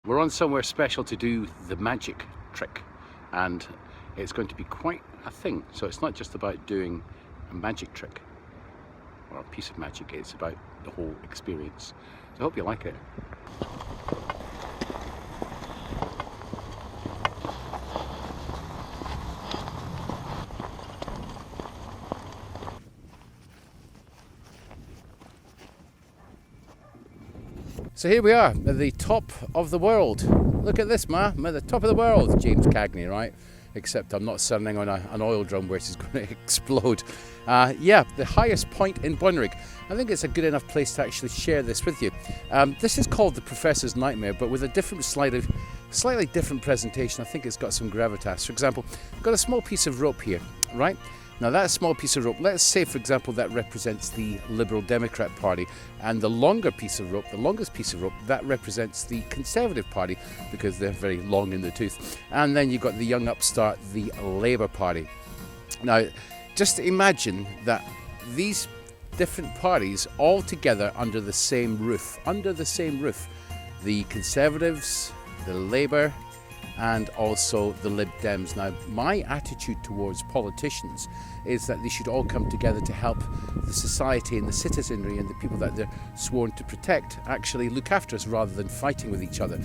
We're on somewhere special to do the magic trick, and it's going to be quite a thing. So it's not just about doing a magic trick or a piece of magic, it's about the whole experience. So I hope you like it. So here we are at the top of the world. Look at this, ma. I'm at the top of the world. James Cagney, right? Except I'm not standing on an oil drum where it's going to explode. Yeah, the highest point in Bunrig. I think it's a good enough place to actually share this with you. This is called the Professor's Nightmare, but with a different slightly different presentation. I think it's got some gravitas. For example, I've got a small piece of rope here, right? Now that small piece of rope, let's say for example that represents the Liberal Democrat Party, and the longer piece of rope, the longest piece of rope, that represents the Conservative Party because they're very long in the tooth. And then you've got the young upstart, the Labour Party. Now just imagine that these different parties all together under the same roof, the Conservatives, the Labour, and also the Lib Dems. Now, my attitude towards politicians is that they should all come together to help the society and the citizenry and the people that they're sworn to protect actually look after us rather than fighting with each other.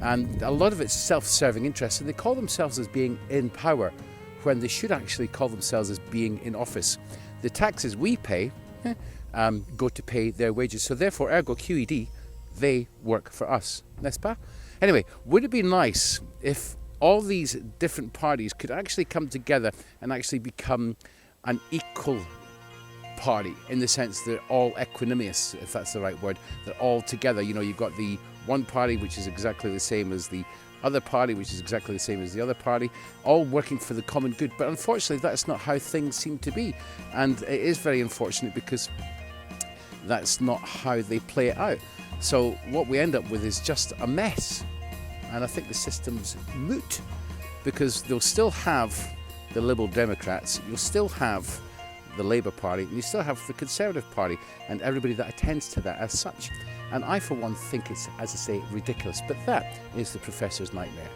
And a lot of it's self-serving interests, and they call themselves as being in power when they should actually call themselves as being in office. The taxes we pay go to pay their wages, so therefore, ergo QED, they work for us, n'est-ce pas? Anyway, would it be nice if all these different parties could actually come together and actually become an equal party, in the sense they're all equanimous, if that's the right word. They're all together. You know, you've got the one party which is exactly the same as the other party, which is exactly the same as the other party, all working for the common good. But unfortunately, that's not how things seem to be. And it is very unfortunate because that's not how they play it out. So what we end up with is just a mess. And I think the system's moot, because they'll still have the Liberal Democrats, you'll still have the Labour Party, and you still have the Conservative Party, and everybody that attends to that as such. And I, for one, think it's, as I say, ridiculous. But that is the Professor's Nightmare.